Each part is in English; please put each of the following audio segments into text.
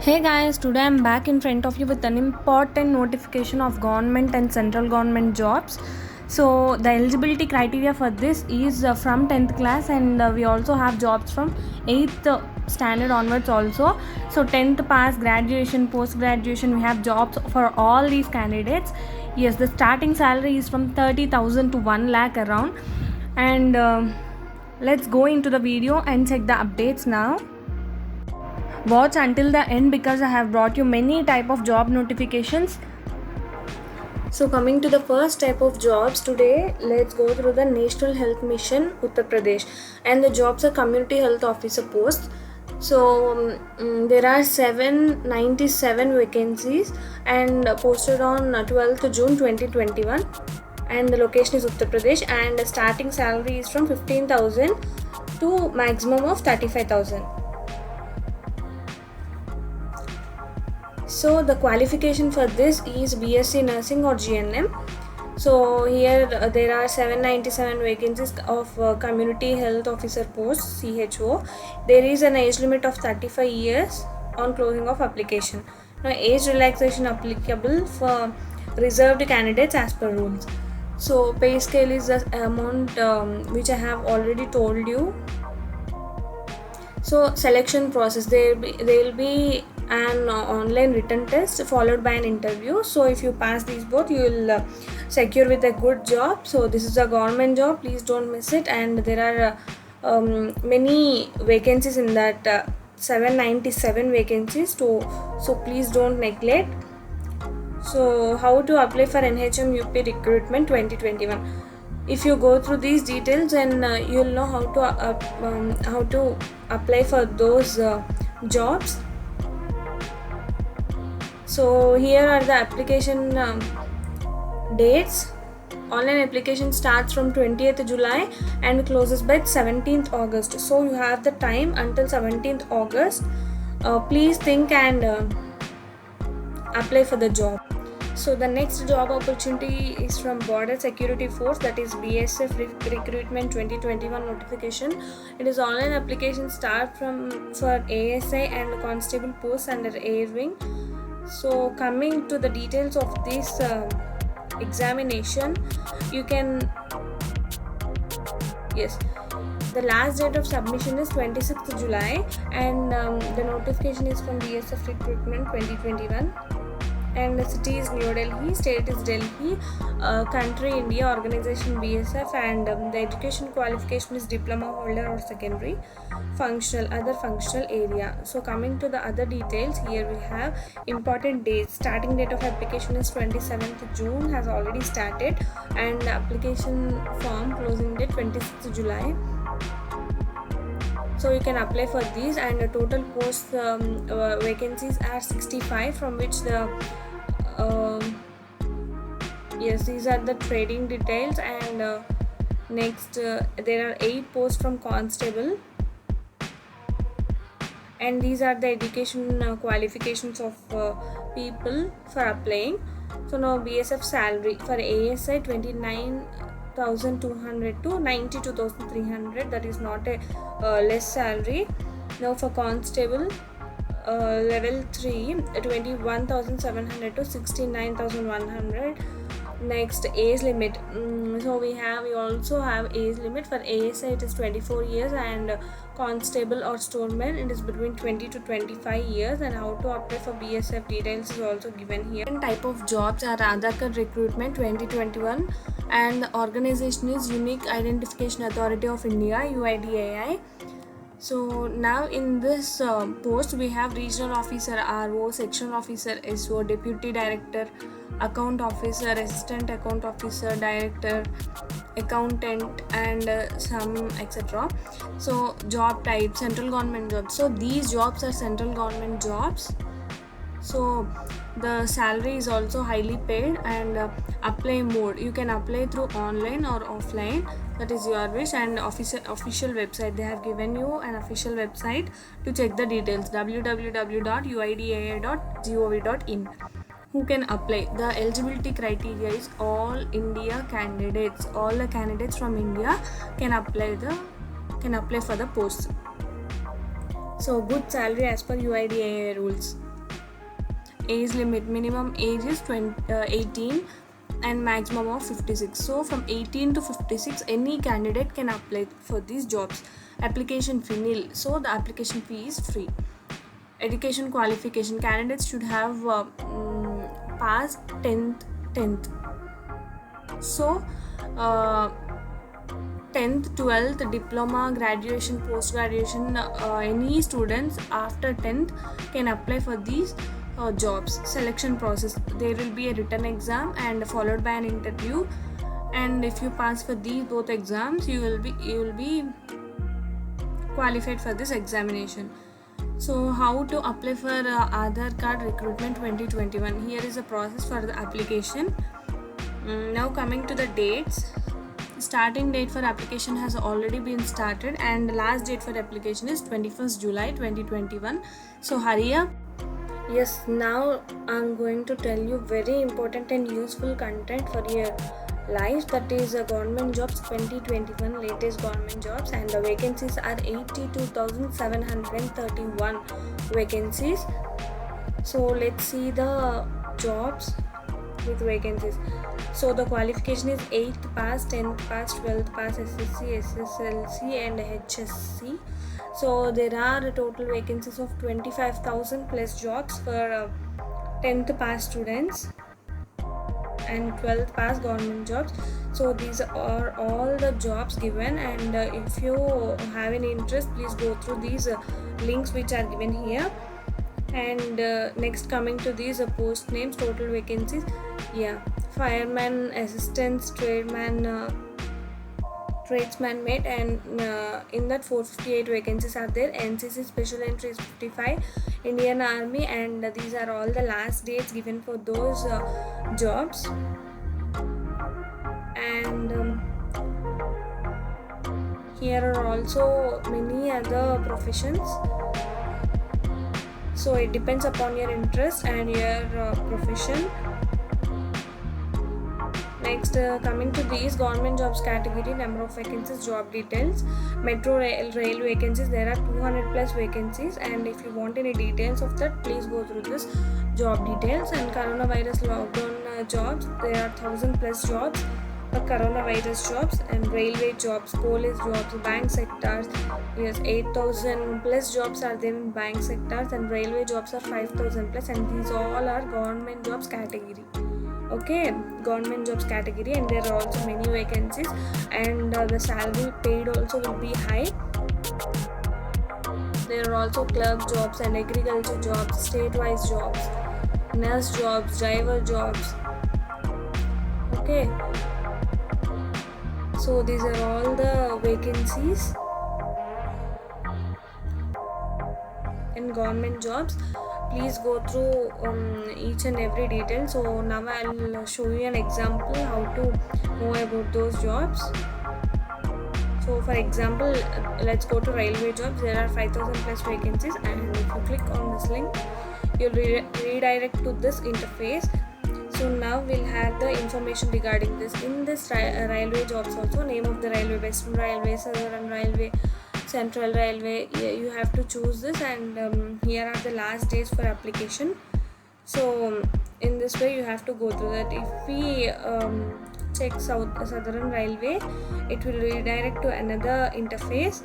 Hey guys, today I'm back in front of you with an important notification of government and central government jobs. So, the eligibility criteria for this is from 10th class, and we also have jobs from 8th standard onwards also. So, 10th pass, graduation, post graduation, we have jobs for all these candidates. Yes, the starting salary is from 30,000 to 1 lakh around. And let's go into the video and check the updates now. Watch until the end because I have brought you many type of job notifications. So coming to the first type of jobs today, let's go through the National Health Mission Uttar Pradesh, and the jobs are community health officer posts. So there are 797 vacancies and posted on 12th June 2021, and the location is Uttar Pradesh, and the starting salary is from 15,000 to maximum of 35,000. So the qualification for this is BSc Nursing or GNM. So here there are 797 vacancies of Community Health Officer post CHO. There is an age limit of 35 years on closing of application. Now age relaxation applicable for reserved candidates as per rules. So pay scale is the amount which I have already told you. So selection process, there will be an online written test followed by an interview. So if you pass these both, you will secure with a good job. So this is a government job, please don't miss it. And there are many vacancies in that 797 vacancies, so please don't neglect. So how to apply for NHM UP recruitment 2021? If you go through these details, and you'll know how to apply for those jobs. So here are the application dates. Online application starts from 20th July and closes by 17th August. So you have the time until 17th August. Please think and apply for the job. So the next job opportunity is from Border Security Force, that is BSF Recruitment 2021 notification. It is online application start for ASI and constable posts under Air Wing. So coming to the details of this examination, you can, yes, the last date of submission is 26th July, and the notification is from BSF Recruitment 2021. And the city is New Delhi, state is Delhi, country India, organization BSF, and the education qualification is diploma holder or secondary, other functional area. So coming to the other details, here we have important dates. Starting date of application is 27th June, has already started, and the application form closing date 26th July. So you can apply for these, and the total post vacancies are 65, from which the yes, these are the trading details. And next there are 8 posts from constable, and these are the education qualifications of people for applying. So now BSF salary for ASI 29,200 to 92,300, that is not a less salary. Now for constable level 3, 21,700 to 69,100. Next, age limit. So we also have age limit. For ASI it is 24 years, and constable or storeman it is between 20 to 25 years. And how to apply for BSF details is also given here. Different type of jobs are Aadhaar Card Recruitment 2021, and the organization is Unique Identification Authority of India, UIDAI. So now in this post we have regional officer RO, section officer SO, deputy director, account officer, assistant account officer, director, accountant, and some etc. So job type, central government jobs. So these jobs are central government jobs. So the salary is also highly paid, and apply mode, you can apply through online or offline, that is your wish. And official website, they have given you an official website to check the details, www.uidaa.gov.in. Who can apply? The eligibility criteria is all India candidates. All the candidates from India can apply for the post. So good salary as per UIDAI rules. Age limit, minimum age is 18 and maximum of 56. So from 18 to 56 any candidate can apply for these jobs. Application fee nil, so the application fee is free. Education qualification, candidates should have passed 10th. So 10th, 12th, diploma, graduation, post graduation, any students after 10th can apply for these jobs. Selection process, there will be a written exam and followed by an interview, and if you pass for these both exams you will be qualified for this examination. So how to apply for Aadhaar card recruitment 2021? Here is a process for the application. Now coming to the dates, starting date for application has already been started and last date for application is 21st July 2021. So hurry up. Yes, now I'm going to tell you very important and useful content for your life, that is government jobs 2021, latest government jobs, and the vacancies are 82,731 vacancies. So let's see the jobs with vacancies. So the qualification is 8th pass, 10th pass, 12th pass, SSC, SSLC and HSC. So there are a total vacancies of 25,000 plus jobs for 10th pass students and 12th pass government jobs. So these are all the jobs given, and if you have any interest, please go through these links which are given here. And next, coming to these post names, total vacancies, fireman, assistants, tradesman mate, and in that 458 vacancies are there. NCC special entry is 55, Indian Army, and these are all the last dates given for those jobs. And here are also many other professions, so it depends upon your interest and your profession. Next, coming to these government jobs category, number of vacancies, job details, metro rail vacancies, there are 200 plus vacancies, and if you want any details of that, please go through this job details. And coronavirus lockdown jobs, there are 1000 plus jobs for coronavirus jobs, and railway jobs, police jobs, bank sectors, 8000 plus jobs are there in bank sectors, and railway jobs are 5000 plus, and these all are government jobs category. Okay, government jobs category, and there are also many vacancies, and the salary paid also will be high. There are also clerk jobs and agriculture jobs, state-wise jobs, nurse jobs, driver jobs. Okay, so these are all the vacancies in government jobs. Please go through each and every detail. So now I'll show you an example how to know about those jobs. So for example, let's go to railway jobs. There are 5000 plus vacancies, and if you click on this link, you'll redirect to this interface. So now we'll have the information regarding this. In this railway jobs also, name of the railway, Western Railway, Southern Railway, Central Railway, you have to choose this, and here are the last days for application. So in this way you have to go through that. If we check Southern Railway, it will redirect to another interface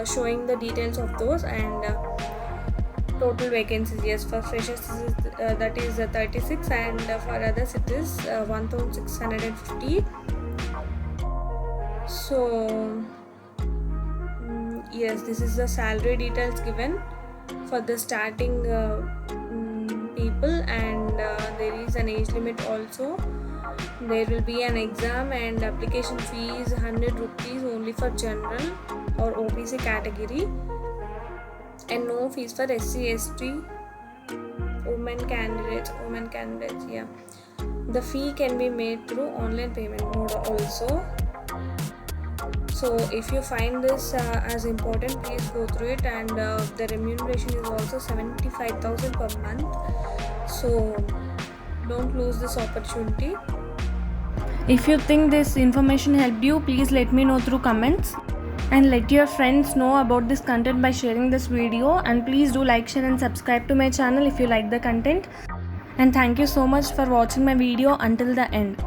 showing the details of those, and total vacancies, yes, for freshers that is 36, and for others it is 1650. So yes, this is the salary details given for the starting people, and there is an age limit also. There will be an exam, and application fee is 100 rupees only for general or OBC category, and no fees for SC, ST, women candidates. The fee can be made through online payment mode also. So if you find this as important, please go through it, and the remuneration is also 75,000 per month. So don't lose this opportunity. If you think this information helped you, please let me know through comments. and let your friends know about this content by sharing this video, and please do like, share and subscribe to my channel if you like the content. And thank you so much for watching my video until the end.